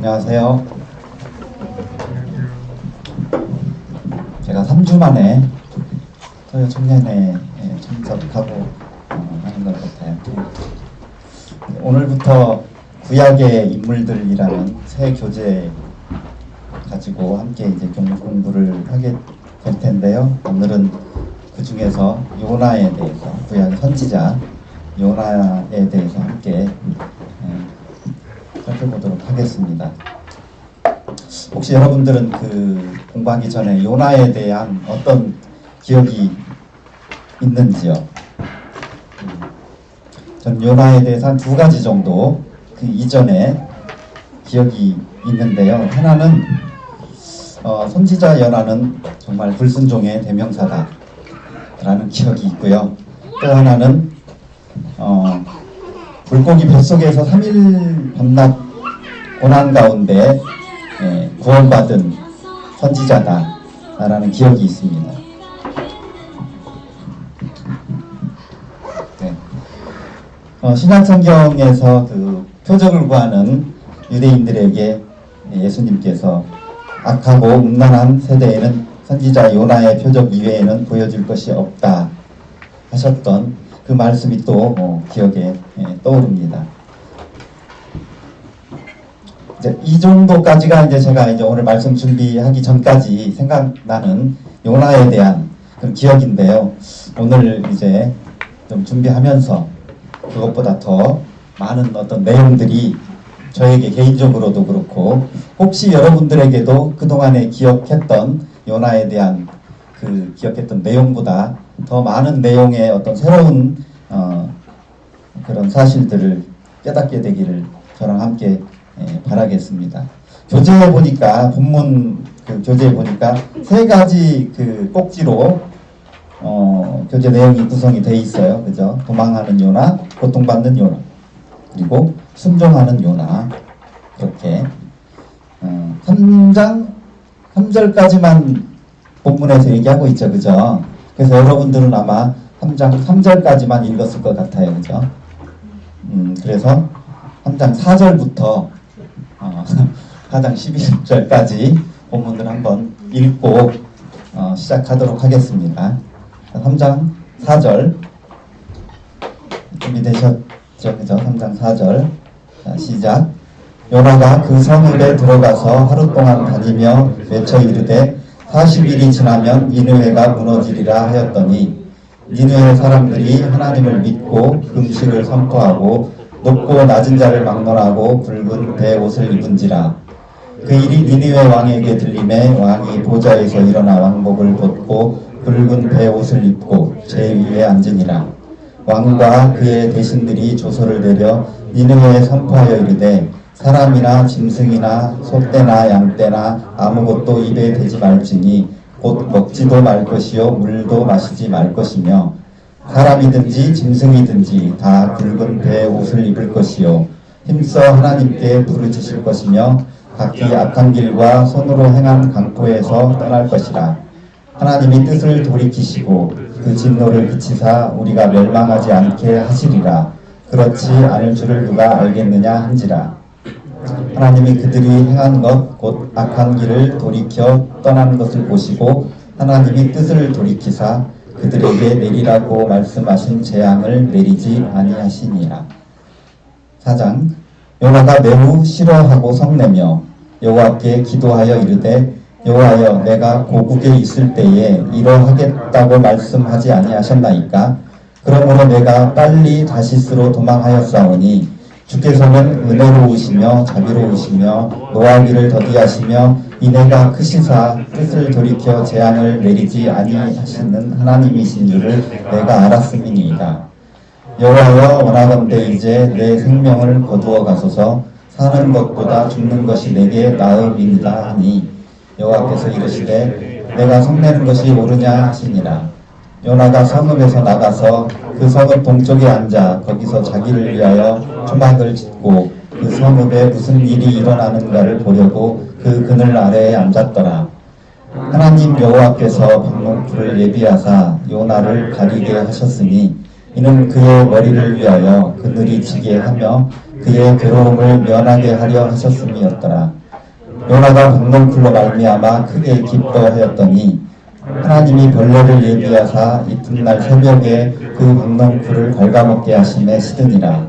안녕하세요. 제가 3주 만에 토요 청년회에 참석하고 하는 것 같아요. 오늘부터 구약의 인물들이라는 새 교재 가지고 함께 이제 공부를 하게 될 텐데요. 오늘은 그 중에서 요나에 대해서, 구약의 선지자 요나에 대해서 함께 살펴보도록 하겠습니다. 혹시 여러분들은 공부하기 전에 요나에 대한 어떤 기억이 있는지요? 전 요나에 대해서 한 2가지 정도 그 이전에 기억이 있는데요. 하나는 선지자 요나는 정말 불순종의 대명사다 라는 기억이 있고요. 또 하나는 물고기 뱃속에서 3일 밤낮 고난 가운데 구원받은 선지자다 라는 기억이 있습니다. 신약성경에서 표적을 구하는 유대인들에게 예수님께서 악하고 음란한 세대에는 선지자 요나의 표적 이외에는 보여줄 것이 없다 하셨던 그 말씀이 또 기억에 떠오릅니다. 이 정도까지가 제가 오늘 말씀 준비하기 전까지 생각나는 요나에 대한 그런 기억인데요. 오늘 좀 준비하면서 그것보다 더 많은 어떤 내용들이 저에게 개인적으로도 그렇고 혹시 여러분들에게도 그동안에 기억했던 요나에 대한 기억했던 내용보다 더 많은 내용의 어떤 새로운 그런 사실들을 깨닫게 되기를 저랑 함께 바라겠습니다. 교재에 보니까 본문 교재에 보니까 3가지 꼭지로 교재 내용이 구성이 되어 있어요. 그죠? 도망하는 요나, 고통받는 요나, 그리고 순종하는 요나. 그렇게 3장 3절까지만 본문에서 얘기하고 있죠. 그죠? 그래서 여러분들은 아마 3장 3절까지만 읽었을 것 같아요. 그죠? 그래서 3장 4절부터 4장 11절까지 본문을 한번 읽고 시작하도록 하겠습니다. 3장 4절 준비되셨죠? 그죠? 3장 4절. 자, 시작. 요나가 그 성읍에 들어가서 하루 동안 다니며 외쳐 이르되 40일이 지나면 니느웨가 무너지리라 하였더니 니느웨 사람들이 하나님을 믿고 금식을 선포하고 높고 낮은 자를 막론하고 붉은 배옷을 입은지라. 그 일이 니느웨 왕에게 들림에 왕이 보좌에서 일어나 왕복을 벗고 붉은 배옷을 입고 제 위에 앉으니라. 왕과 그의 대신들이 조서를 내려 니느웨에 선포하여 이르되 사람이나 짐승이나 소떼나 양떼나 아무것도 입에 대지 말지니 곧 먹지도 말 것이요 물도 마시지 말 것이며 사람이든지 짐승이든지 다 붉은 배옷을 입을 것이요 힘써 하나님께 부르짖을 것이며 각기 악한 길과 손으로 행한 강포에서 떠날 것이라. 하나님이 뜻을 돌이키시고 그 진노를 그치사 우리가 멸망하지 않게 하시리라. 그렇지 않을 줄을 누가 알겠느냐 한지라. 하나님이 그들이 행한 것 곧 악한 길을 돌이켜 떠나는 것을 보시고 하나님이 뜻을 돌이키사 그들에게 내리라고 말씀하신 재앙을 내리지 아니하시니라. 4장. 요나가 매우 싫어하고 성내며 여호와께 기도하여 이르되 여호와여 내가 고국에 있을 때에 이러하겠다고 말씀하지 아니하셨나이까? 그러므로 내가 빨리 다시스로 도망하였사오니 주께서는 은혜로우시며 자비로우시며 노하기를 더디하시며 인애가 크시사 뜻을 돌이켜 재앙을 내리지 아니하시는 하나님이신 줄을 내가 알았음이니이다. 여호와여 원하건대 이제 내 생명을 거두어 가소서. 사는 것보다 죽는 것이 내게 나음이니라 하니 여호와께서 이르시되 내가 성내는 것이 옳으냐 하시니라. 요나가 성읍에서 나가서 그 성읍 동쪽에 앉아 거기서 자기를 위하여 초막을 짓고 그 성읍에 무슨 일이 일어나는가를 보려고 그 그늘 아래에 앉았더라. 하나님 여호와께서 방문풀을 예비하사 요나를 가리게 하셨으니 이는 그의 머리를 위하여 그늘이 지게 하며 그의 괴로움을 면하게 하려 하셨음이었더라. 요나가 박농풀로 말미암아 크게 기뻐하였더니 하나님이 벌레를 예비하사 이튿날 새벽에 그 박농풀을 갉아먹게 하심에 시드니라.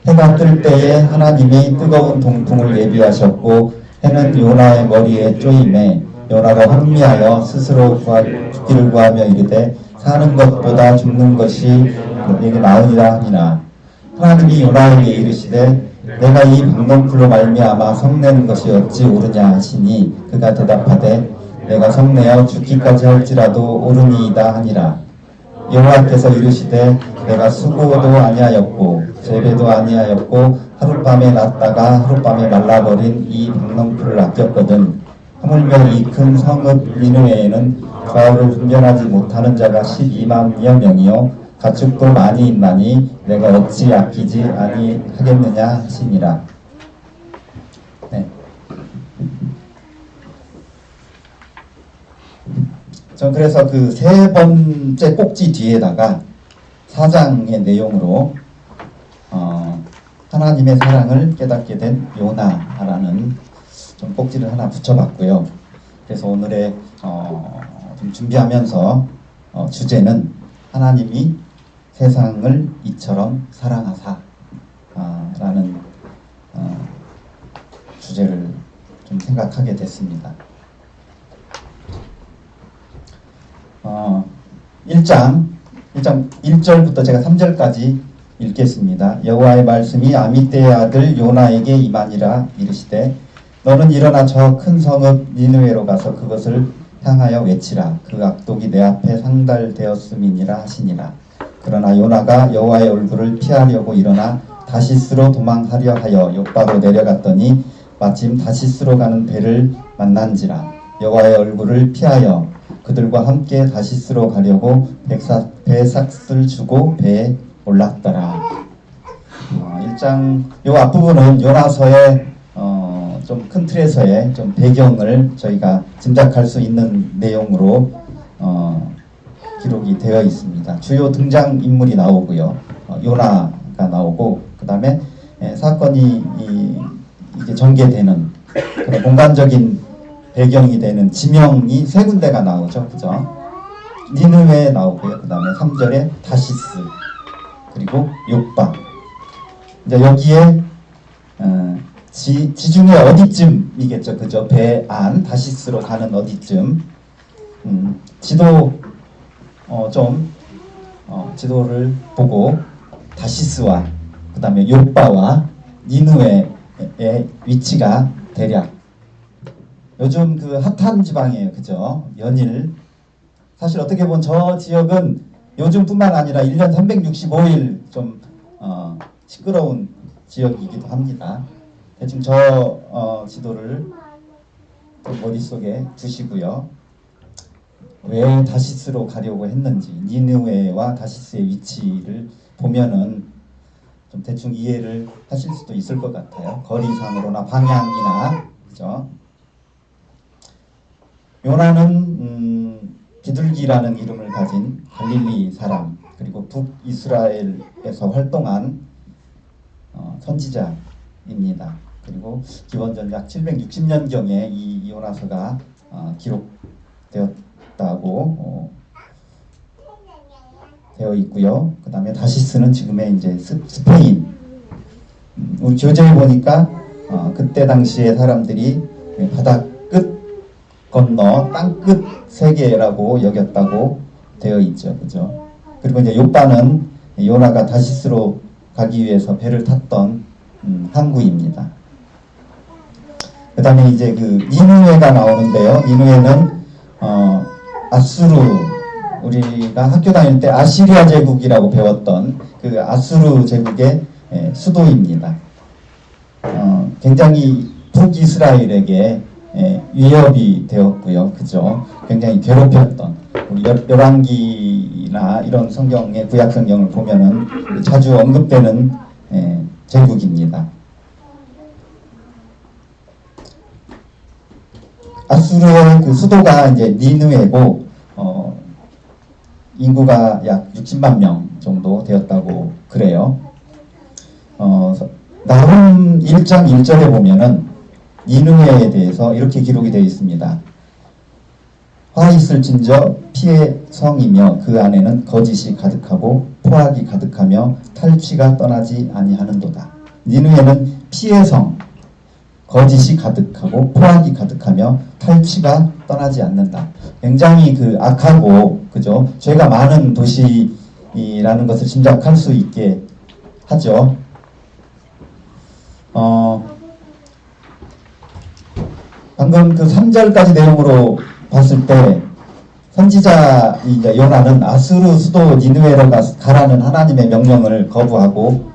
해가 뜰 때에 하나님이 뜨거운 동풍을 예비하셨고 해는 요나의 머리에 쪼임에 요나가 혼미하여 스스로 죽기를 구하며 이르되 사는 것보다 죽는 것이 내게 나으리라 하니라. 하나님이 요나에게 이르시되 내가 이 박농풀로 말미암아 성내는 것이 어찌 옳으냐 하시니 그가 대답하되 내가 성내어 죽기까지 할지라도 옳으니이다 하니라. 여호와께서 이르시되 내가 수고도 아니하였고 재배도 아니하였고 하룻밤에 났다가 하룻밤에 말라버린 이 박농풀을 아꼈거든. 하물며 이 큰 성읍 니느웨에는 좌우를 분별하지 못하는 자가 12만여 명이요 가축도 많이 있나니 내가 어찌 아끼지 아니하겠느냐 하시니라. 네. 전 그래서 그 세 번째 꼭지 뒤에다가 4장의 내용으로 하나님의 사랑을 깨닫게 된 요나라는 좀 꼭지를 하나 붙여봤고요. 그래서 오늘의 좀 준비하면서 주제는 하나님이 세상을 이처럼 사랑하사 라는 주제를 좀 생각하게 됐습니다. 1장 1절부터 제가 3절까지 읽겠습니다. 여호와의 말씀이 아미떼의 아들 요나에게 임하니라. 이르시되 너는 일어나 저 큰 성읍 니느웨로 가서 그것을 향하여 외치라. 그 악독이 내 앞에 상달되었음이니라 하시니라. 그러나 요나가 여호와의 얼굴을 피하려고 일어나 다시스로 도망하려 하여 욥바로 내려갔더니 마침 다시스로 가는 배를 만난지라. 여호와의 얼굴을 피하여 그들과 함께 다시스로 가려고 배삭을 주고 배에 올랐더라. 1장 요 앞부분은 요나서의 좀 큰 틀에서의 좀 배경을 저희가 짐작할 수 있는 내용으로 기록이 되어 있습니다. 주요 등장 인물이 나오고요. 요나가 나오고 그 다음에 사건이 이게 전개되는 그런 공간적인 배경이 되는 지명이 세 군데가 나오죠. 그죠? 니느웨 나오고요. 그 다음에 3절에 다시스 그리고 욥바. 이제 여기에 지중해 어디쯤이겠죠. 그죠? 배 안 다시스로 가는 어디쯤. 지도 지도를 보고 다시스와 그 다음에 욥바와 니느웨의 위치가 대략 요즘 그 핫한 지방이에요. 그죠? 연일. 사실 어떻게 보면 저 지역은 요즘뿐만 아니라 1년 365일 좀 시끄러운 지역이기도 합니다. 대충 저 지도를 머릿속에 두시고요. 왜 다시스로 가려고 했는지 니느웨와 다시스의 위치를 보면은 좀 대충 이해를 하실 수도 있을 것 같아요. 거리상으로나 방향이나. 그죠? 요나는 비둘기라는 이름을 가진 갈릴리 사람, 그리고 북이스라엘에서 활동한 선지자입니다. 그리고 기원전 약 760년경에 이 요나서가 기록되었다고 되어 있고요. 그 다음에 다시스는 지금의 이제 스페인. 우리 교재에 보니까 그때 당시에 사람들이 바다 끝 건너 땅끝 세계라고 여겼다고 되어 있죠. 그죠? 그리고 이제 욥바는 요나가 다시스로 가기 위해서 배를 탔던 항구입니다. 그 다음에 이제 그 니느웨가 나오는데요. 니느웨는 아수르, 우리가 학교 다닐 때 아시리아 제국이라고 배웠던 그 아수르 제국의 수도입니다. 굉장히 북이스라엘에게 위협이 되었고요. 그죠? 굉장히 괴롭혔던, 우리 열왕기나 이런 성경의 구약 성경을 보면은 자주 언급되는 제국입니다. 아수르의 그 수도가 이제 니느웨고 인구가 약 60만 명 정도 되었다고 그래요. 나홀 1장 1절에 보면은 니느웨에 대해서 이렇게 기록이 되어 있습니다. 화 있을진저 피의 성이며 그 안에는 거짓이 가득하고 포악이 가득하며 탈취가 떠나지 아니하는도다. 니느웨는 피의 성, 거짓이 가득하고 포악이 가득하며 탈취가 떠나지 않는다. 굉장히 그 악하고 그죠? 죄가 많은 도시라는 것을 짐작할 수 있게 하죠. 방금 그 3절까지 내용으로 봤을 때 선지자 이제 요나는 아수르 수도 니느웨로 가라는 하나님의 명령을 거부하고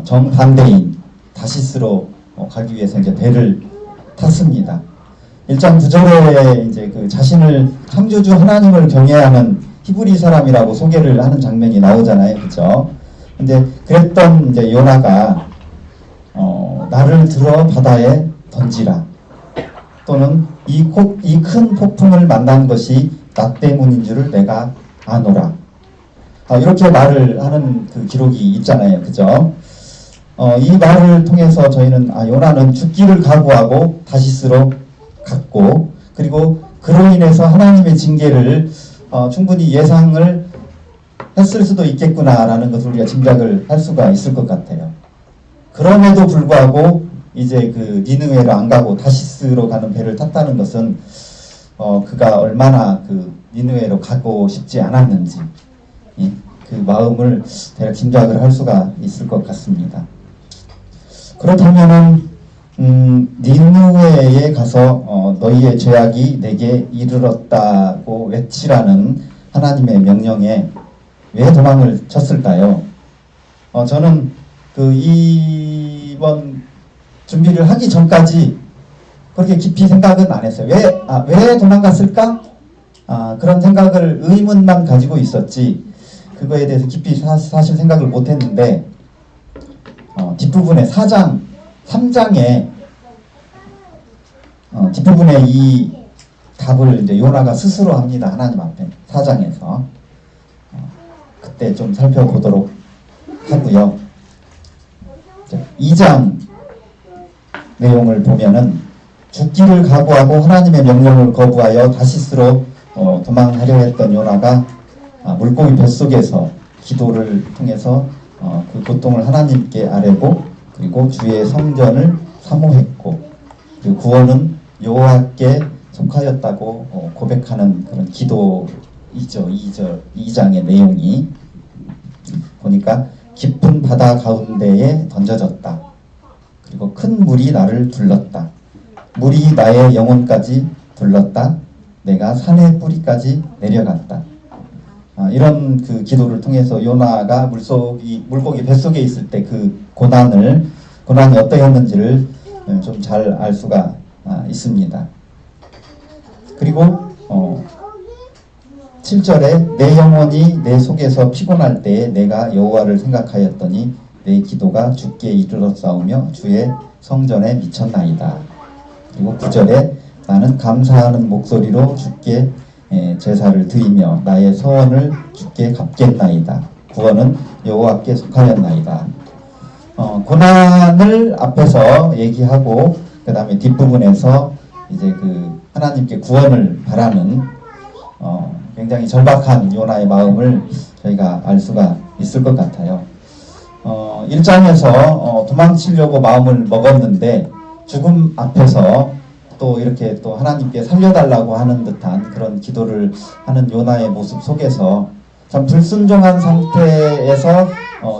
정반대인 다시스로 가기 위해서 이제 배를 탔습니다. 1장 9절에 이제 그 자신을 창조주 하나님을 경외하는 히브리 사람이라고 소개를 하는 장면이 나오잖아요, 그죠? 근데 그랬던 이제 요나가 나를 들어 바다에 던지라. 또는 이 큰 폭풍을 만난 것이 나 때문인 줄을 내가 아노라. 이렇게 말을 하는 그 기록이 있잖아요, 그죠? 이 말을 통해서 저희는 요나는 죽기를 각오하고 다시스로 갔고, 그리고 그로 인해서 하나님의 징계를 충분히 예상을 했을 수도 있겠구나라는 것을 우리가 짐작을 할 수가 있을 것 같아요. 그럼에도 불구하고 이제 그 니느웨로 안 가고 다시스로 가는 배를 탔다는 것은 그가 얼마나 그 니느웨로 가고 싶지 않았는지 그 마음을 대략 짐작을 할 수가 있을 것 같습니다. 그렇다면은 니느웨에 가서 너희의 죄악이 내게 이르렀다고 외치라는 하나님의 명령에 왜 도망을 쳤을까요? 저는 그 이번 준비를 하기 전까지 그렇게 깊이 생각은 안 했어요. 왜 도망갔을까? 그런 생각을 의문만 가지고 있었지 그거에 대해서 깊이 사실 생각을 못 했는데 뒷부분에 3장에 뒷부분에 이 답을 이제 요나가 스스로 합니다. 하나님 앞에 4장에서 그때 좀 살펴보도록 하고요. 2장 내용을 보면은 죽기를 각오하고 하나님의 명령을 거부하여 다시스로 도망하려 했던 요나가 물고기 뱃속에서 기도를 통해서 그 고통을 하나님께 아뢰고 그리고 주의 성전을 사모했고 그 구원은 여호와께 속하였다고 고백하는 그런 기도이죠. 2장의 내용이 보니까 깊은 바다 가운데에 던져졌다. 그리고 큰 물이 나를 둘렀다. 물이 나의 영혼까지 둘렀다. 내가 산의 뿌리까지 내려갔다. 이런 그 기도를 통해서 요나가 물고기 뱃속에 있을 때 그 고난이 어떠했는지를 좀 잘 알 수가 있습니다. 그리고 7절에 내 영혼이 내 속에서 피곤할 때에 내가 여호와를 생각하였더니 내 기도가 주께 이르렀사오며 주의 성전에 미쳤나이다. 그리고 9절에 나는 감사하는 목소리로 주께 제사를 드리며 나의 서원을 주께 갚겠나이다. 구원은 여호와께 속하였나이다. 고난을 앞에서 얘기하고 그 다음에 뒷부분에서 이제 그 하나님께 구원을 바라는 굉장히 절박한 요나의 마음을 저희가 알 수가 있을 것 같아요. 1장에서 도망치려고 마음을 먹었는데 죽음 앞에서 또 이렇게 또 하나님께 살려달라고 하는 듯한 그런 기도를 하는 요나의 모습 속에서 참 불순종한 상태에서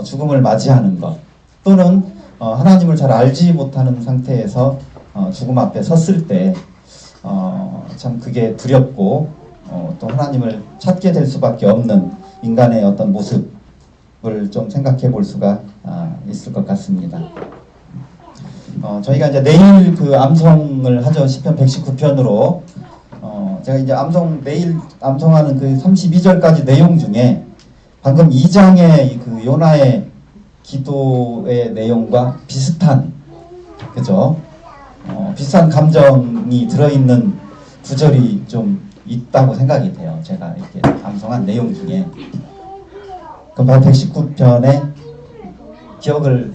죽음을 맞이하는 것 또는 하나님을 잘 알지 못하는 상태에서 죽음 앞에 섰을 때 참 그게 두렵고 또 하나님을 찾게 될 수밖에 없는 인간의 어떤 모습을 좀 생각해 볼 수가 있을 것 같습니다. 저희가 이제 내일 그 암송을 하죠. 시편 119편으로 제가 이제 내일 암송하는 그 32절까지 내용 중에 방금 2장의 그 요나의 기도의 내용과 비슷한 그죠? 비슷한 감정이 들어있는 구절이 좀 있다고 생각이 돼요. 제가 이렇게 암송한 내용 중에. 그럼 바로 119편의 기억을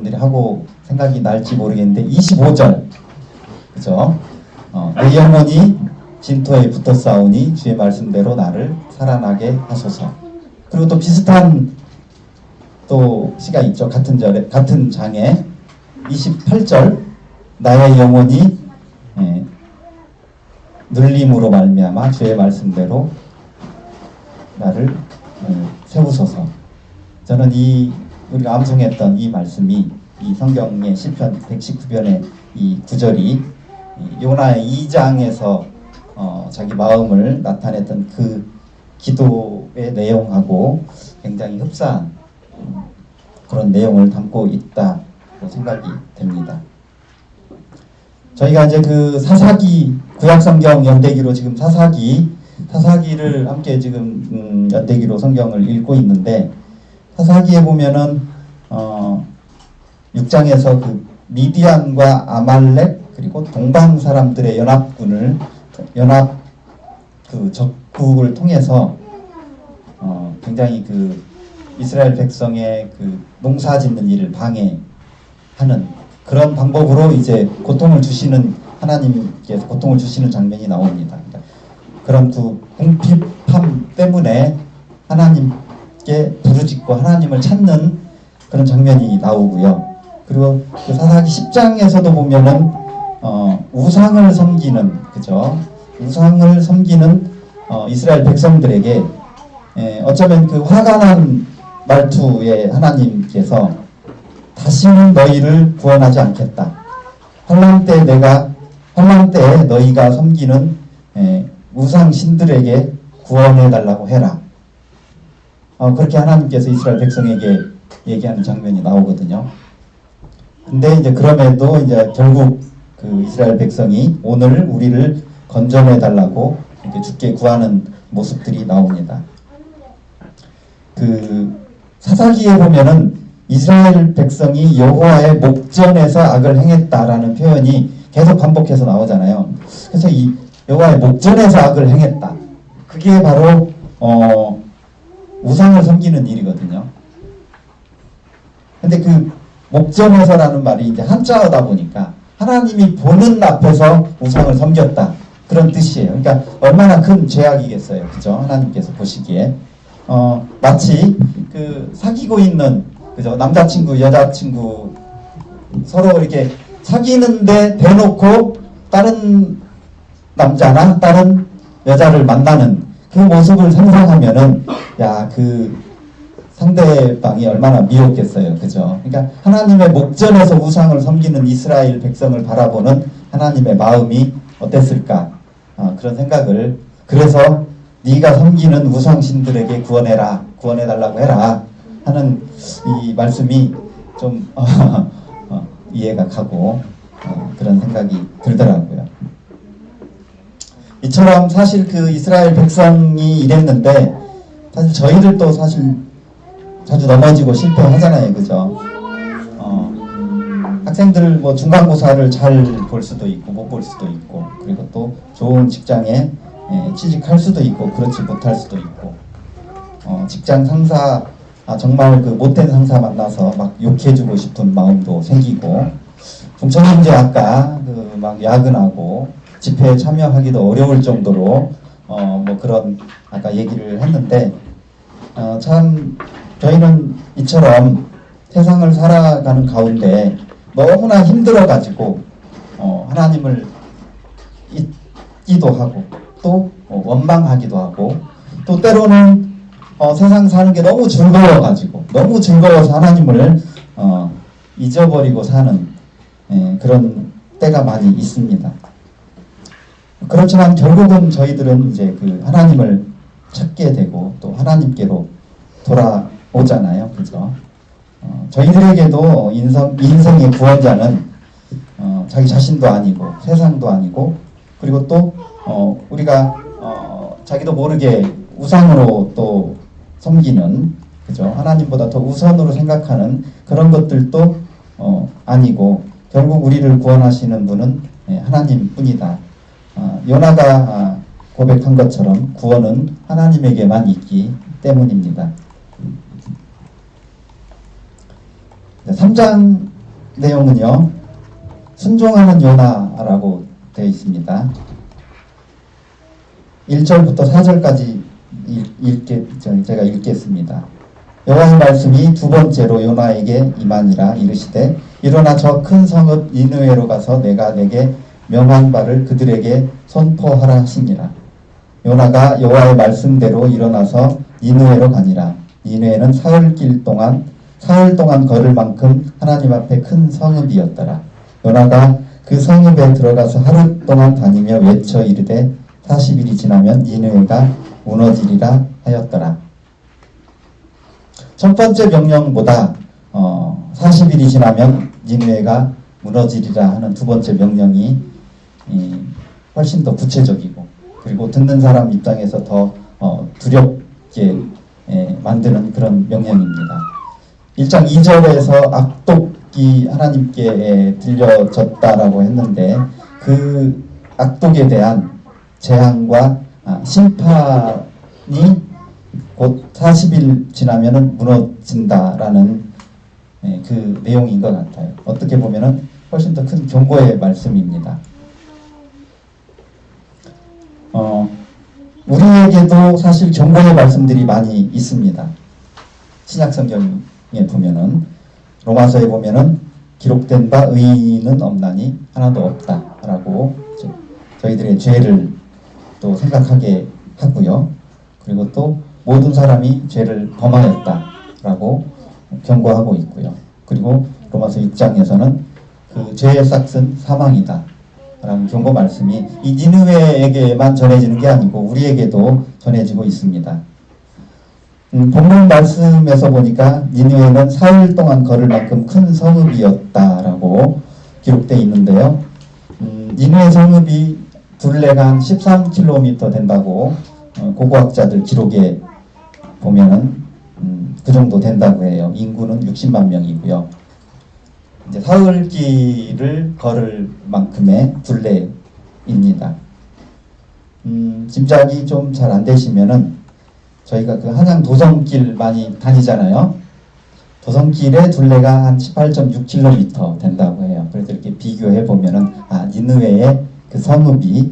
여러분들이 하고 생각이 날지 모르겠는데 25절 그죠? 내 영혼이 진토에 붙어 싸우니 주의 말씀대로 나를 살아나게 하소서. 그리고 또 비슷한 또 시가 있죠. 같은 장에 28절 나의 영혼이 눌림으로 말미암아 주의 말씀대로 나를 세우소서. 저는 우리가 암송했던 이 말씀이 이 성경의 시편 119편의 이 구절이 요나의 2장에서 자기 마음을 나타냈던 그 기도의 내용하고 굉장히 흡사한 그런 내용을 담고 있다고 생각이 됩니다. 저희가 이제 그 사사기 구약성경 연대기로 지금 사사기를 함께 지금 연대기로 성경을 읽고 있는데 사사기에 보면은 6장에서 그 미디안과 아말렉 그리고 동방 사람들의 연합 그 적국을 통해서 굉장히 그 이스라엘 백성의 그 농사 짓는 일을 방해하는 그런 방법으로 이제 고통을 주시는 하나님께서 고통을 주시는 장면이 나옵니다. 그러니까 그런 그 궁핍함 때문에 하나님께 부르짖고 하나님을 찾는 그런 장면이 나오고요. 그리고 그 사사기 10장에서도 보면은 우상을 섬기는 그죠? 우상을 섬기는 이스라엘 백성들에게 어쩌면 그 화가 난 말투에 하나님께서 다시는 너희를 구원하지 않겠다. 환난 때에 너희가 섬기는 우상 신들에게 구원해 달라고 해라. 그렇게 하나님께서 이스라엘 백성에게 얘기하는 장면이 나오거든요. 근데 이제 그럼에도 이제 결국 그 이스라엘 백성이 오늘 우리를 건져내 달라고 이렇게 주께 구하는 모습들이 나옵니다. 그 사사기에 보면은 이스라엘 백성이 여호와의 목전에서 악을 행했다라는 표현이 계속 반복해서 나오잖아요. 그래서 이 여호와의 목전에서 악을 행했다. 그게 바로 우상을 섬기는 일이거든요. 근데 그 목전에서라는 말이 이제 한자어다 보니까 하나님이 보는 앞에서 우상을 섬겼다. 그런 뜻이에요. 그러니까 얼마나 큰 죄악이겠어요. 그죠? 하나님께서 보시기에. 마치 그 사귀고 있는 그죠? 남자친구, 여자친구 서로 이렇게 사귀는데 대놓고 다른 남자나 다른 여자를 만나는 그 모습을 상상하면은 야, 그 상대방이 얼마나 미웠겠어요. 그죠? 그러니까 하나님의 목전에서 우상을 섬기는 이스라엘 백성을 바라보는 하나님의 마음이 어땠을까? 그런 생각을 그래서 네가 섬기는 우상신들에게 구원해달라고 해라 하는 이 말씀이 좀 이해가 가고 그런 생각이 들더라고요. 이처럼 사실 그 이스라엘 백성이 이랬는데 사실 저희들도 사실 자주 넘어지고 실패하잖아요. 그죠? 학생들 뭐 중간고사를 잘 볼 수도 있고 못 볼 수도 있고 그리고 또 좋은 직장에 취직할 수도 있고 그렇지 못할 수도 있고 직장 상사 정말 그 못된 상사 만나서 막 욕해주고 싶은 마음도 생기고 중천경제학과 그 막 야근하고 집회에 참여하기도 어려울 정도로 뭐 그런 아까 얘기를 했는데 참 저희는 이처럼 세상을 살아가는 가운데 너무나 힘들어가지고 하나님을 잊기도 하고 또 원망하기도 하고 또 때로는 세상 사는 게 너무 즐거워서 하나님을 잊어버리고 사는 그런 때가 많이 있습니다. 그렇지만 결국은 저희들은 이제 그 하나님을 찾게 되고 또 하나님께로 돌아오잖아요. 그죠? 저희들에게도 인생의 구원자는 자기 자신도 아니고 세상도 아니고 그리고 또 우리가 자기도 모르게 우상으로 또 섬기는 그죠? 하나님보다 더 우선으로 생각하는 그런 것들도 아니고 결국 우리를 구원하시는 분은 하나님뿐이다. 요나가 고백한 것처럼 구원은 하나님에게만 있기 때문입니다. 3장 내용은요, 순종하는 요나라고 되어 있습니다. 1절부터 4절까지 제가 읽겠습니다. 여호와의 말씀이 두 번째로 요나에게 임하니라. 이르시되 일어나 저 큰 성읍 니느웨로 가서 내가 내게 명한 바를 그들에게 선포하라 하시니라. 요나가 여호와의 말씀대로 일어나서 니느웨로 가니라. 니느웨는 사흘 동안 걸을 만큼 하나님 앞에 큰 성읍이었더라. 요나가 그 성읍에 들어가서 하루 동안 다니며 외쳐 이르되 40일이 지나면 니느웨가 무너지리라 하였더라. 첫 번째 명령보다 40일이 지나면 니느웨가 무너지리라 하는 두 번째 명령이 훨씬 더 구체적이고, 그리고 듣는 사람 입장에서 더 두렵게 만드는 그런 명령입니다. 1장 2절에서 악독이 하나님께 들려졌다라고 했는데, 그 악독에 대한 재앙과 심판이 곧 40일 지나면은 무너진다라는 그 내용인 것 같아요. 어떻게 보면은 훨씬 더 큰 경고의 말씀입니다. 우리에게도 사실 경고의 말씀들이 많이 있습니다. 신약 성경에 보면은, 로마서에 보면은 기록된 바 의인은 없나니 하나도 없다라고 저희들의 죄를 또 생각하게 하고요. 그리고 또 모든 사람이 죄를 범하였다라고 경고하고 있고요. 그리고 로마서 6장에서는 그 죄의 삭은 사망이다 라는 경고 말씀이 이 니느웨에게만 전해지는 게 아니고 우리에게도 전해지고 있습니다. 본문 말씀에서 보니까 니느웨는 사흘 동안 걸을 만큼 큰 성읍이었다라고 기록되어 있는데요. 니느웨 성읍이 둘레가 한 13km 된다고 고고학자들 기록에 보면은 그 정도 된다고 해요. 인구는 60만 명이고요. 이제 사흘길을 걸을 만큼의 둘레입니다. 짐작이 좀 잘 안 되시면은 저희가 그 한양 도성길 많이 다니잖아요. 도성길의 둘레가 한 18.6km 된다고 해요. 그래서 이렇게 비교해 보면은 니느웨의 그 성읍이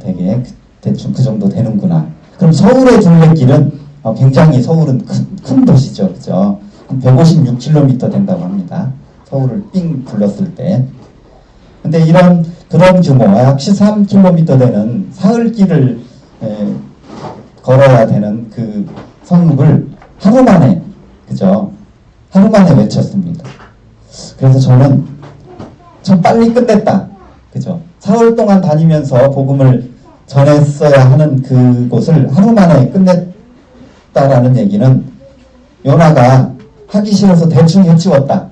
되게 대충 그 정도 되는구나. 그럼 서울의 둘레길은 굉장히 서울은 큰 도시죠, 그죠? 한 156km 된다고 합니다. 서울을 삥 둘렀을 때. 근데 그런 규모, 약 13km 되는 사흘길을 걸어야 되는 그 성읍을 하루 만에, 그죠? 하루 만에 외쳤습니다. 그래서 저는 참 빨리 끝냈다, 그죠? 사흘 동안 다니면서 복음을 전했어야 하는 그곳을 하루 만에 끝냈다라는 얘기는 요나가 하기 싫어서 대충 해치웠다.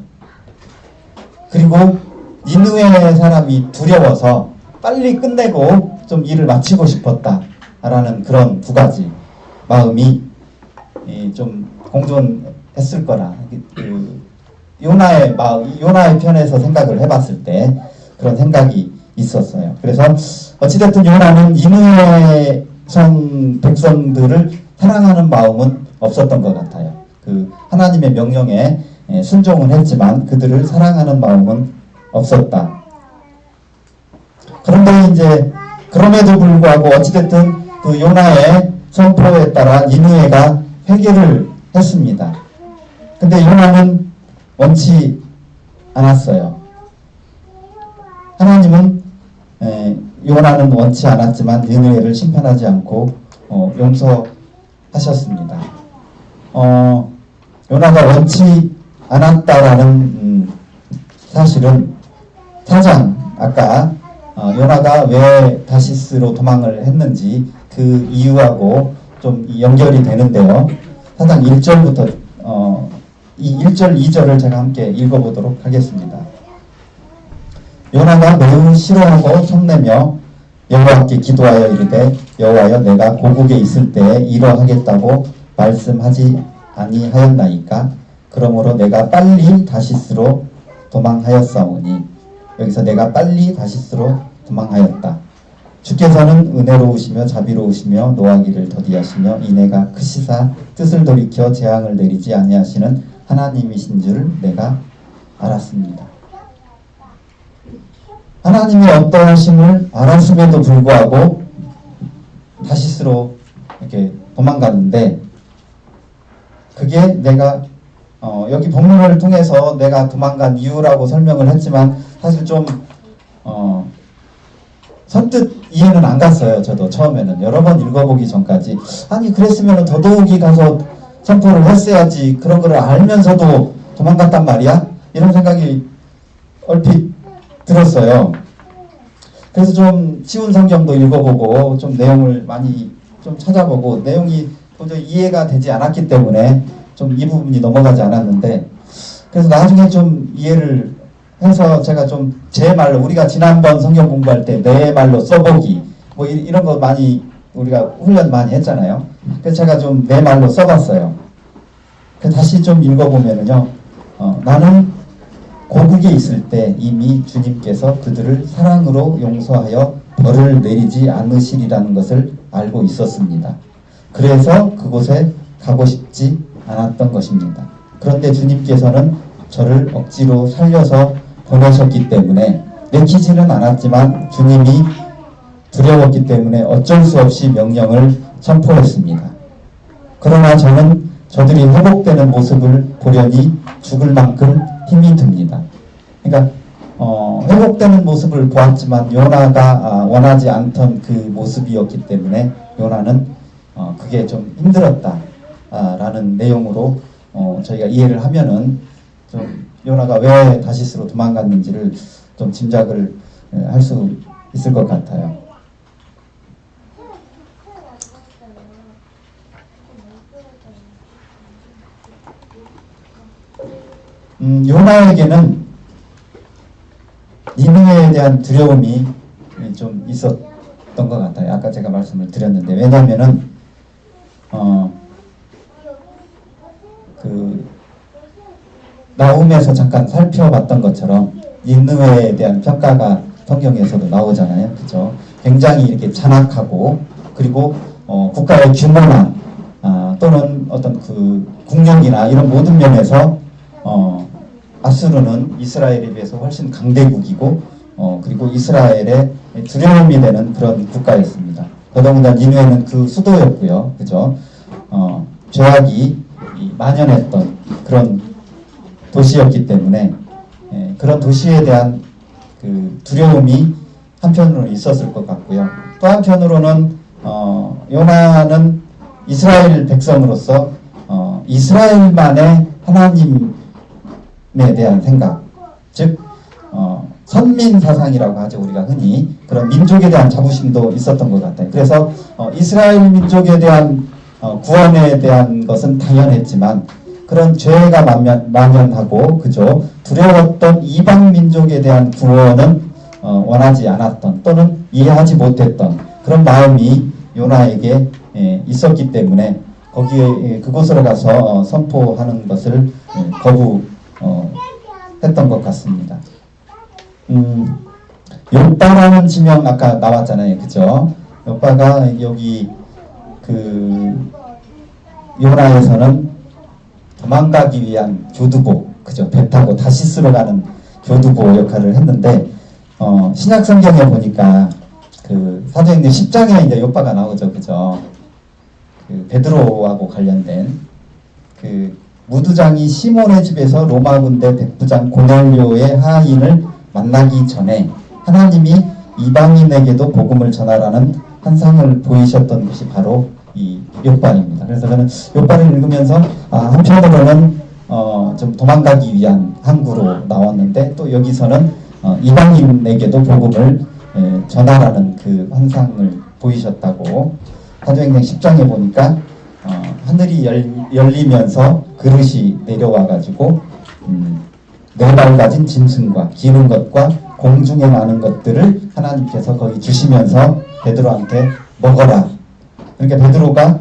그리고 니느웨 사람이 두려워서 빨리 끝내고 좀 일을 마치고 싶었다라는 그런 두 가지 마음이 좀 공존했을 거라. 요나의 편에서 생각을 해봤을 때 그런 생각이 있었어요. 그래서 어찌됐든 요나는 니느웨 성 백성들을 사랑하는 마음은 없었던 것 같아요. 그 하나님의 명령에 순종은 했지만 그들을 사랑하는 마음은 없었다. 그런데 이제 그럼에도 불구하고 어찌됐든 그 요나의 선포에 따라 니느웨가 회개를 했습니다. 근데 요나는 원치 않았어요. 하나님은 요나는 원치 않았지만 니느웨를 심판하지 않고 용서하셨습니다. 요나가 원치 않았다라는 사실은 4장 아까 요나가 왜 다시스로 도망을 했는지 그 이유하고 좀 연결이 되는데요. 4장 1절부터 이 1절 2절을 제가 함께 읽어보도록 하겠습니다. 요나가 매우 싫어하고 성내며 여호와께 기도하여 이르되 여호와여 내가 고국에 있을 때에 이러하겠다고 말씀하지 아니하였나이까. 그러므로 내가 빨리 다시스로 도망하였사오니. 여기서 내가 빨리 다시스로 도망하였다. 주께서는 은혜로우시며 자비로우시며 노하기를 더디하시며 인애가 크시사 뜻을 돌이켜 재앙을 내리지 아니하시는 하나님이신 줄 내가 알았습니다. 하나님의 어떠하심을 알았음에도 불구하고 다시스로 이렇게 도망갔는데, 그게 내가 여기 본문을 통해서 내가 도망간 이유라고 설명을 했지만 사실 좀 선뜻 이해는 안 갔어요. 저도 처음에는 여러 번 읽어보기 전까지, 아니 그랬으면 더더욱이 가서 선포를 했어야지, 그런 거를 알면서도 도망갔단 말이야? 이런 생각이 얼핏 들었어요. 그래서 좀 쉬운 성경도 읽어보고 좀 내용을 많이 좀 찾아보고, 내용이 도저히 이해가 되지 않았기 때문에 좀 이 부분이 넘어가지 않았는데, 그래서 나중에 좀 이해를 해서 제가 좀 제 말로, 우리가 지난번 성경 공부할 때 내 말로 써보기 뭐 이런 거 많이 우리가 훈련 많이 했잖아요. 그래서 제가 좀 내 말로 써봤어요. 다시 좀 읽어보면은요, 나는 고국에 있을 때 이미 주님께서 그들을 사랑으로 용서하여 벌을 내리지 않으시리라는 것을 알고 있었습니다. 그래서 그곳에 가고 싶지 않았던 것입니다. 그런데 주님께서는 저를 억지로 살려서 보내셨기 때문에, 내키지는 않았지만 주님이 두려웠기 때문에 어쩔 수 없이 명령을 선포했습니다. 그러나 저는 저들이 회복되는 모습을 보려니 죽을 만큼 힘이 듭니다. 그러니까 회복되는 모습을 보았지만 요나가 원하지 않던 그 모습이었기 때문에 요나는 그게 좀 힘들었다 라는 내용으로 저희가 이해를 하면은 좀 요나가 왜 다시스로 도망갔는지를 좀 짐작을 할 수 있을 것 같아요. 요나에게는 니느웨에 대한 두려움이 좀 있었던 것 같아요. 아까 제가 말씀을 드렸는데, 왜냐하면은 나훔에서 잠깐 살펴봤던 것처럼 니느웨에 대한 평가가 성경에서도 나오잖아요. 그죠? 굉장히 이렇게 잔악하고, 그리고 국가의 규모나 또는 어떤 그 국력이나 이런 모든 면에서 아수르는 이스라엘에 비해서 훨씬 강대국이고, 그리고 이스라엘의 두려움이 되는 그런 국가였습니다. 더더군다나 니느웨는 그 수도였고요. 그죠? 죄악이 만연했던 그런 도시였기 때문에 그런 도시에 대한 그 두려움이 한편으로는 있었을 것 같고요. 또 한편으로는 요나는 이스라엘 백성으로서 이스라엘만의 하나님에 대한 생각, 즉 선민 사상이라고 하죠. 우리가 흔히 그런 민족에 대한 자부심도 있었던 것 같아요. 그래서 이스라엘 민족에 대한 구원에 대한 것은 당연했지만, 그런 죄가 만연하고 그죠, 두려웠던 이방 민족에 대한 구원은 원하지 않았던, 또는 이해하지 못했던 그런 마음이 요나에게 있었기 때문에 거기에 그곳으로 가서 선포하는 것을 거부했던 것 같습니다. 욥바라는 지명 아까 나왔잖아요. 그죠? 욥바가 여기 그 요나에서는 도망가기 위한 교두보, 그죠? 배 타고 다시스로 가는 교두보 역할을 했는데, 신약 성경에 보니까 그 사도행전 10장에 이제 욥바가 나오죠. 그죠? 그 베드로하고 관련된 그 무두장이 시몬의 집에서 로마 군대 백부장 고넬료의 하인을 만나기 전에 하나님이 이방인에게도 복음을 전하라는 환상을 보이셨던 것이 바로 이 욥바입니다. 그래서 저는 욥바를 읽으면서 한편으로는 좀 도망가기 위한 항구로 나왔는데, 또 여기서는 이방인에게도 복음을 전하라는 그 환상을 보이셨다고, 사도행전 10장에 보니까 하늘이 열리면서 그릇이 내려와 가지고 네 발 가진 짐승과 기는 것과 공중에 나는 것들을 하나님께서 거기 주시면서 베드로한테 먹어라. 그러니까 베드로가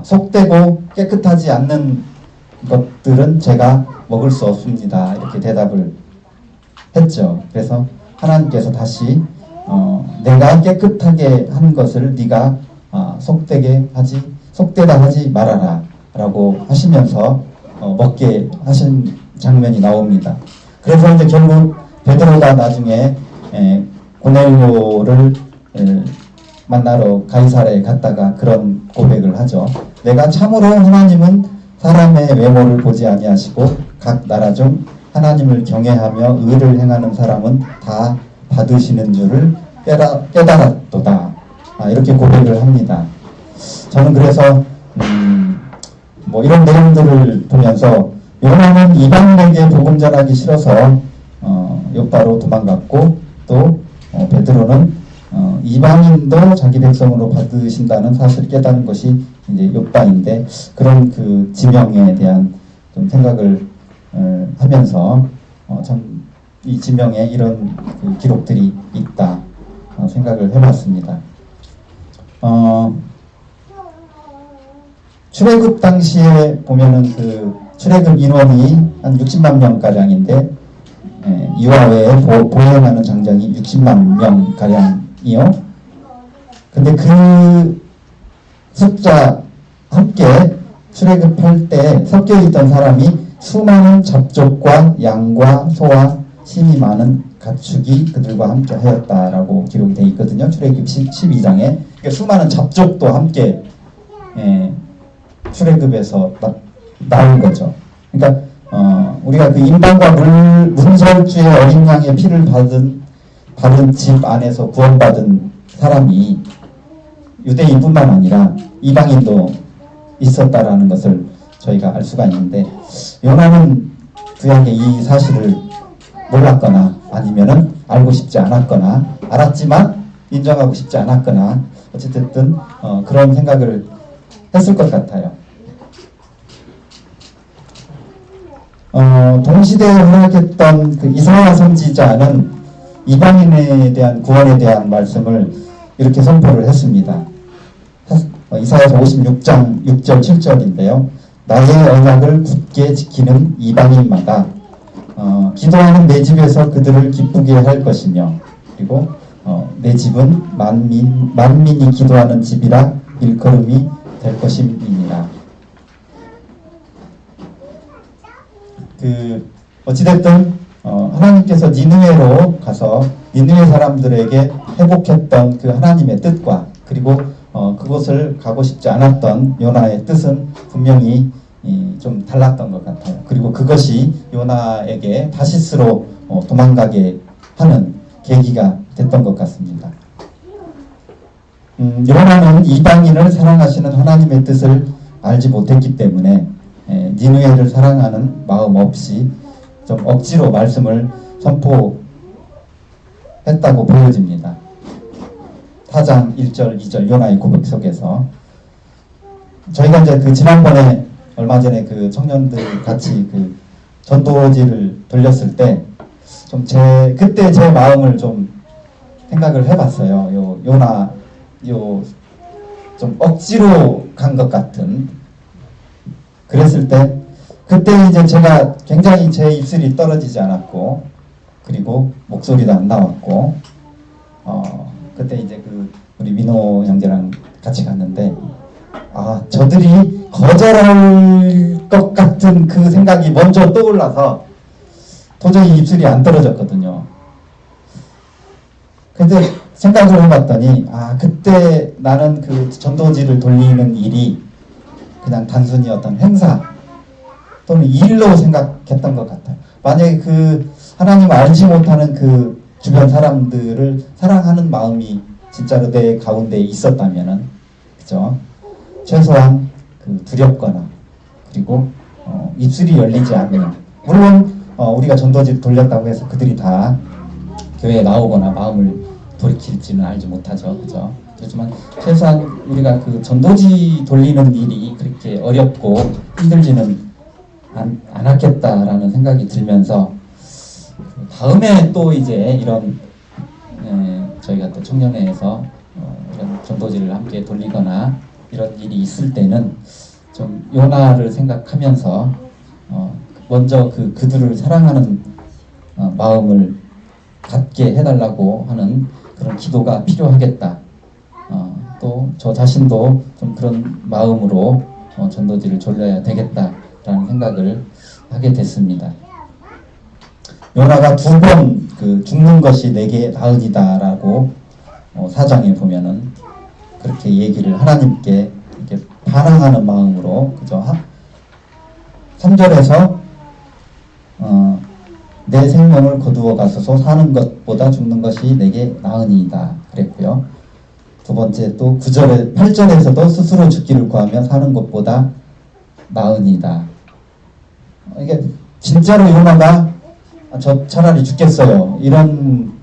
속되고 깨끗하지 않는 것들은 제가 먹을 수 없습니다. 이렇게 대답을 했죠. 그래서 하나님께서 다시 내가 깨끗하게 한 것을 네가 속되다 하지 말아라 라고 하시면서 먹게 하신 장면이 나옵니다. 그래서 이제 결국 베드로가 나중에 고넬료를 만나러 가이사랴에 갔다가 그런 고백을 하죠. 내가 참으로 하나님은 사람의 외모를 보지 아니하시고 각 나라 중 하나님을 경외하며 의를 행하는 사람은 다 받으시는 줄을 깨달았도다. 이렇게 고백을 합니다. 저는 그래서 뭐 이런 내용들을 보면서 요나는 이방인에게 복음 전하기 싫어서 요파로 도망갔고, 또 베드로는 이방인도 자기 백성으로 받으신다는 사실을 깨닫는 것이 이제 요파인데, 그런 그 지명에 대한 좀 생각을 하면서 참 이 지명에 이런 그 기록들이 있다 생각을 해봤습니다. 출애굽 당시에 보면은 그 출애굽 인원이 한 60만 명 가량인데, 이와 외에 보행하는 장정이 60만 명 가량이요. 근데 그 숫자 함께 출애굽할 때 섞여 있던 사람이 수많은 잡족과 양과 소와 힘이 많은 가축이 그들과 함께 하였다라고 기록이 되어 있거든요. 출애굽 12장에. 그러니까 수많은 잡족도 함께 출애굽에서 나온 거죠. 그러니까 우리가 그 인방과 문설주의 어린 양의 피를 받은 집 안에서 구원받은 사람이 유대인뿐만 아니라 이방인도 있었다라는 것을 저희가 알 수가 있는데, 요나는 그에게 이 사실을 몰랐거나 아니면은 알고 싶지 않았거나, 알았지만 인정하고 싶지 않았거나, 어쨌든 그런 생각을 했을 것 같아요. 동시대에 활약했던 그 이사야 선지자는 이방인에 대한 구원에 대한 말씀을 이렇게 선포를 했습니다. 이사야서 56장 6절 7절인데요. 나의 언약을 굳게 지키는 이방인마다 기도하는 내 집에서 그들을 기쁘게 할 것이며, 그리고 내 집은 만민이 기도하는 집이라 일컬음이 될 것임이니라. 어찌됐든 하나님께서 니느웨로 가서 니느웨 사람들에게 회복했던 그 하나님의 뜻과, 그리고 그곳을 가고 싶지 않았던 요나의 뜻은 분명히 좀 달랐던 것 같아요. 그리고 그것이 요나에게 다시스로 도망가게 하는 계기가 됐던 것 같습니다. 요나는 이방인을 사랑하시는 하나님의 뜻을 알지 못했기 때문에 니느웨를 사랑하는 마음 없이 좀 억지로 말씀을 선포했다고 보여집니다. 4장 1절 2절 요나의 고백 속에서 저희가 이제 그 지난번에 얼마 전에 그 청년들 같이 그 전도지를 돌렸을 때 좀 그때 제 마음을 좀 생각을 해봤어요. 요나 좀 억지로 간 것 같은. 그랬을 때 그때 이제 제가 굉장히 제 입술이 떨어지지 않았고, 그리고 목소리도 안 나왔고, 그때 이제 그 우리 민호 형제랑 같이 갔는데, 저들이 거절할 것 같은 그 생각이 먼저 떠올라서 도저히 입술이 안 떨어졌거든요. 근데 생각을 해봤더니 그때 나는 그 전도지를 돌리는 일이 그냥 단순히 어떤 행사 또는 일로 생각했던 것 같아요. 만약에 그 하나님을 알지 못하는 그 주변 사람들을 사랑하는 마음이 진짜로 내 가운데 있었다면은, 그죠? 최소한 그 두렵거나, 그리고 입술이 열리지 않는, 물론 우리가 전도지 돌렸다고 해서 그들이 다 교회에 나오거나 마음을 돌이킬지는 알지 못하죠, 그죠? 그렇지만 최소한 우리가 그 전도지 돌리는 일이 그렇게 어렵고 힘들지는 않았겠다라는 생각이 들면서, 다음에 또 이제 이런 저희가 또 청년회에서 이런 전도지를 함께 돌리거나 이런 일이 있을 때는 좀 요나를 생각하면서 먼저 그들을 사랑하는 마음을 갖게 해달라고 하는 그런 기도가 필요하겠다. 또 저 자신도 좀 그런 마음으로 전도지를 돌려야 되겠다라는 생각을 하게 됐습니다. 요나가 2번 죽는 것이 내게 나으니다라고 4장에 보면은 그렇게 얘기를 하나님께 이렇게 반항하는 마음으로 그죠? 3절에서 내 생명을 거두어 가소서 사는 것보다 죽는 것이 내게 나으니이다 그랬고요. 두 번째 또 8절에서도 스스로 죽기를 구하며 사는 것보다 나으니이다. 이게 진짜로 요나가 저 차라리 죽겠어요 이런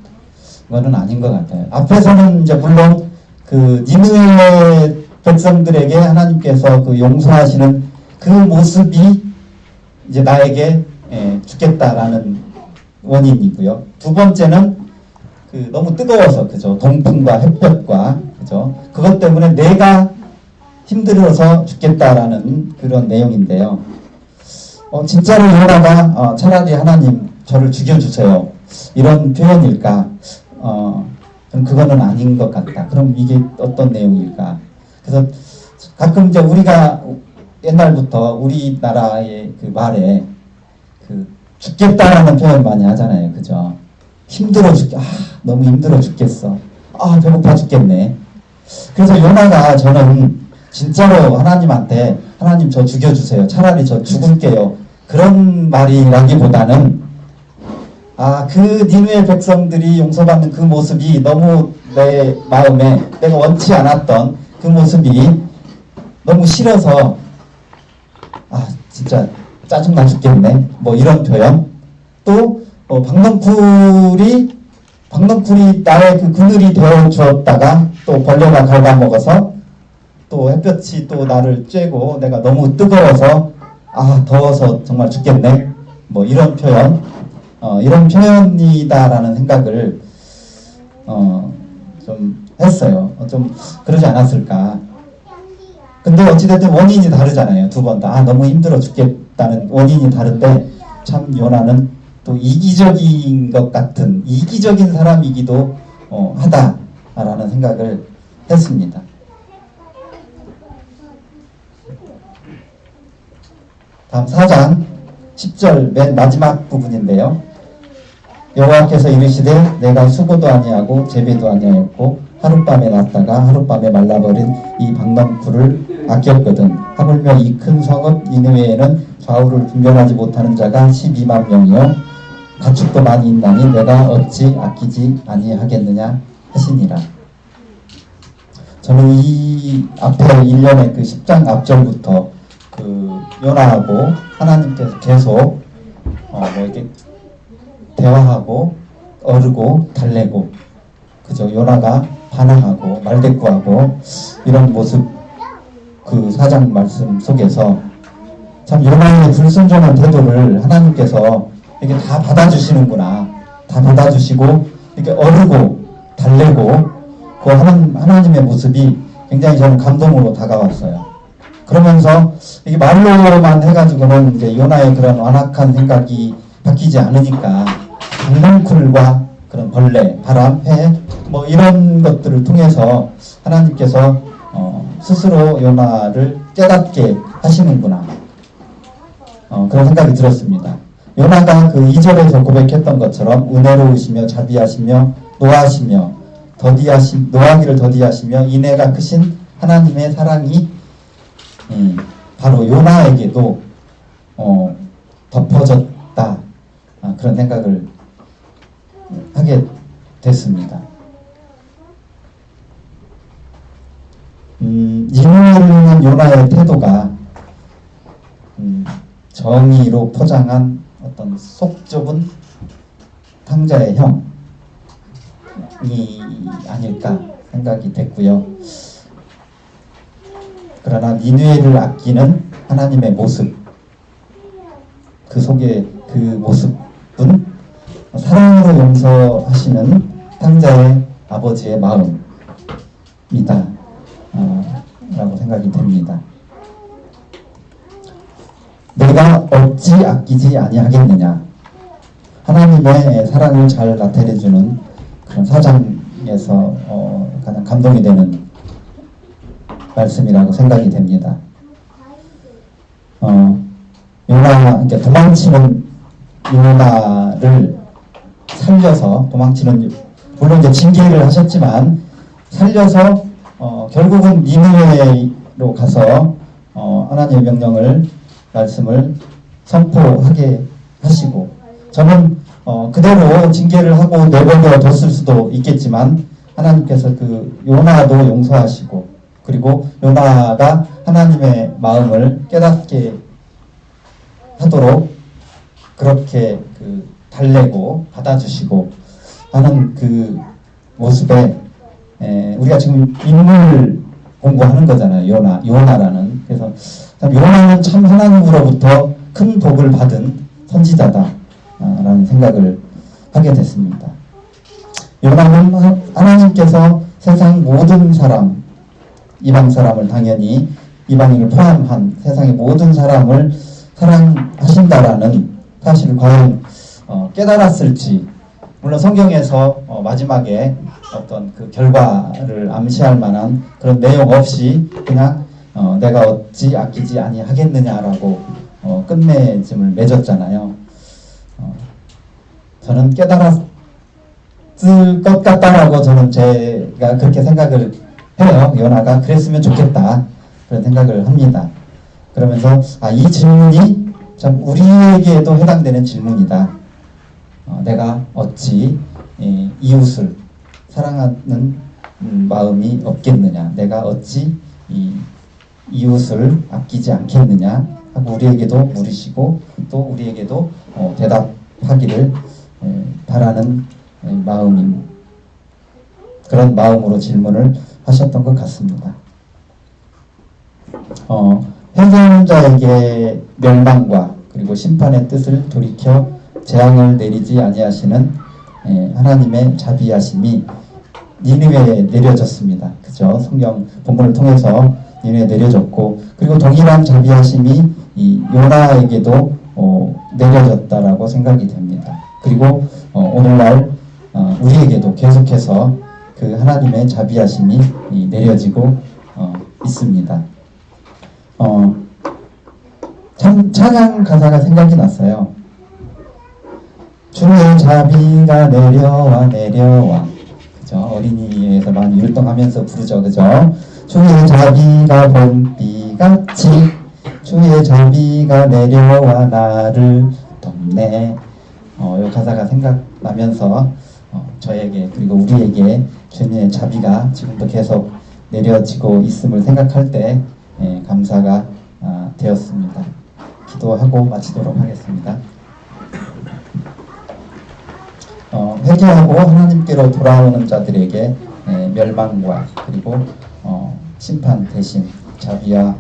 거는 아닌 것 같아요. 앞에서는 이제 물론 니느웨 백성들에게 하나님께서 용서하시는 그 모습이 이제 나에게 죽겠다라는 원인이고요. 두 번째는 너무 뜨거워서 그죠? 동풍과 햇볕과 그죠? 그것 때문에 내가 힘들어서 죽겠다라는 그런 내용인데요. 진짜로 요나가 차라리 하나님 저를 죽여주세요 이런 표현일까? 그럼 그거는 아닌 것 같다. 그럼 이게 어떤 내용일까? 그래서 가끔 이제 우리가 옛날부터 우리나라의 말에 죽겠다라는 표현 많이 하잖아요. 그죠? 너무 힘들어 죽겠어. 배고파 죽겠네. 그래서 요나가 저는 진짜로 하나님한테 하나님 저 죽여주세요. 차라리 저 죽을게요. 그런 말이라기보다는 니느웨 백성들이 용서받는 그 모습이 너무 내 마음에 내가 원치 않았던 그 모습이 너무 싫어서 진짜 짜증나 죽겠네 뭐 이런 표현. 또 박넝쿨이 나의 그늘이 되어 주었다가 또 벌레가 갉아먹어서 또 햇볕이 또 나를 쬐고 내가 너무 뜨거워서 더워서 정말 죽겠네 뭐 이런 표현. 이런 표현이다라는 생각을 좀 했어요. 좀 그러지 않았을까. 근데 어찌됐든 원인이 다르잖아요. 두 번 다. 너무 힘들어 죽겠다는 원인이 다른데 참 요나는 또 이기적인 것 같은 이기적인 사람이기도 하다라는 생각을 했습니다. 다음 4장 10절 맨 마지막 부분인데요. 여호와께서 이르시되 내가 수고도 아니하고 재배도 아니하였고 하룻밤에 났다가 하룻밤에 말라버린 이 박넝쿨을 아꼈거든. 하물며 이 큰 성읍 니느웨에는 좌우를 분별하지 못하는 자가 12만 명이요 가축도 많이 있나니 내가 어찌 아끼지 아니하겠느냐 하시니라. 저는 이 앞에 1년의 10장 앞절부터 요나하고 하나님께서 계속 이렇게 대화하고 어르고 달래고 그죠? 요나가 반항하고 말대꾸하고 이런 모습 4장 말씀 속에서 참 요나의 불순종한 태도를 하나님께서 이렇게 다 받아주시는구나. 다 받아주시고 이렇게 어르고 달래고 하나님의 모습이 굉장히 저는 감동으로 다가왔어요. 그러면서 이게 말로만 해가지고는 이제 요나의 그런 완악한 생각이 바뀌지 않으니까 박넝쿨과 그런 벌레, 바람, 해 뭐 이런 것들을 통해서 하나님께서 스스로 요나를 깨닫게 하시는구나. 그런 생각이 들었습니다. 요나가 2절에서 고백했던 것처럼 은혜로우시며 자비하시며 노하시며 노하기를 더디하시며 인애가 크신 하나님의 사랑이 바로 요나에게도 덮어졌다. 그런 생각을 하게 됐습니다. 니느웨에 요나의 태도가 정의로 포장한 어떤 속 좁은 탕자의 형이 아닐까 생각이 됐고요. 그러나 니느웨를 아끼는 하나님의 모습, 그 속에 그 모습은 사랑으로 용서하시는 탕자의 아버지의 마음이다 라고 생각이 됩니다. 내가 어찌 아끼지 아니하겠느냐. 하나님의 사랑을 잘 나타내주는 그런 4장에서 가장 감동이 되는 말씀이라고 생각이 됩니다. 요나, 그러니까 도망치는 요나를 살려서 도망치는, 물론 이제 징계를 하셨지만 살려서 결국은 니느웨로 가서 하나님의 명령을, 말씀을 선포하게 하시고, 저는 그대로 징계를 하고 내버려 뒀을 수도 있겠지만 하나님께서 그 요나도 용서하시고, 그리고 요나가 하나님의 마음을 깨닫게 하도록 그렇게 달래고 받아주시고 하는 그 모습에 우리가 지금 인물 공부하는 거잖아요. 요나라는. 그래서 참 요나는 참 하나님으로부터 큰 복을 받은 선지자다라는 생각을 하게 됐습니다. 요나는 하나님께서 세상 모든 사람, 이방 사람을, 당연히 이방인을 포함한 세상의 모든 사람을 사랑하신다라는 사실을 과연 깨달았을지, 물론 성경에서 마지막에 어떤 그 결과를 암시할 만한 그런 내용 없이 그냥 내가 어찌 아끼지 아니하겠느냐라고 끝맺음을 맺었잖아요. 저는 깨달았을 것 같다라고 저는 제가 그렇게 생각을 해요. 요나가 그랬으면 좋겠다 그런 생각을 합니다. 그러면서 이 질문이 참 우리에게도 해당되는 질문이다. 내가 어찌 이웃을 사랑하는 마음이 없겠느냐, 내가 어찌 이웃을 아끼지 않겠느냐 하고 우리에게도 물으시고 또 우리에게도 대답하기를 바라는 마음인, 그런 마음으로 질문을 하셨던 것 같습니다. 회개자에게 멸망과 그리고 심판의 뜻을 돌이켜 재앙을 내리지 아니하시는 하나님의 자비하심이 니느웨에 내려졌습니다. 그죠? 성경 본문을 통해서 니느웨에 내려졌고, 그리고 동일한 자비하심이 이 요나에게도 내려졌다라고 생각이 됩니다. 그리고 오늘날 우리에게도 계속해서 그 하나님의 자비하심이 내려지고 있습니다. 찬양 가사가 생각이 났어요. 주의 자비가 내려와 내려와. 그죠? 어린이에서 많이 율동하면서 부르죠. 그죠? 주의 자비가 봄비같이 주의 자비가 내려와 나를 덮네. 이 가사가 생각나면서 저에게 그리고 우리에게 주님의 자비가 지금도 계속 내려지고 있음을 생각할 때 감사가 되었습니다. 기도하고 마치도록 하겠습니다. 회개하고 하나님께로 돌아오는 자들에게 멸망과 그리고 심판 대신 자비와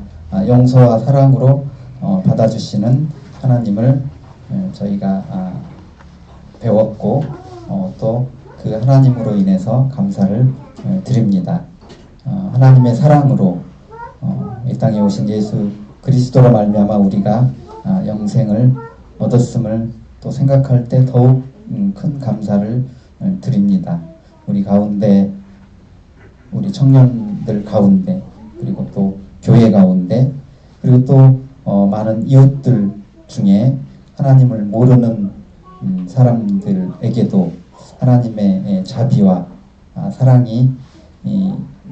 용서와 사랑으로 받아주시는 하나님을 저희가 배웠고 또 그 하나님으로 인해서 감사를 드립니다. 하나님의 사랑으로 이 땅에 오신 예수 그리스도로 말미암아 우리가 영생을 얻었음을 또 생각할 때 더욱 큰 감사를 드립니다. 우리 가운데, 우리 청년들 가운데, 그리고 또 교회 가운데, 그리고 또 많은 이웃들 중에 하나님을 모르는 사람들에게도 하나님의 자비와 사랑이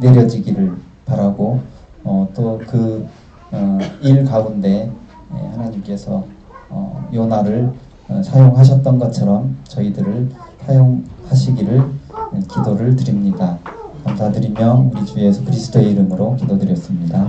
내려지기를 바라고 또 그 일 가운데 하나님께서 요나를 사용하셨던 것처럼 저희들을 사용하시기를 기도를 드립니다. 감사드리며 우리 주 예수 그리스도의 이름으로 기도드렸습니다.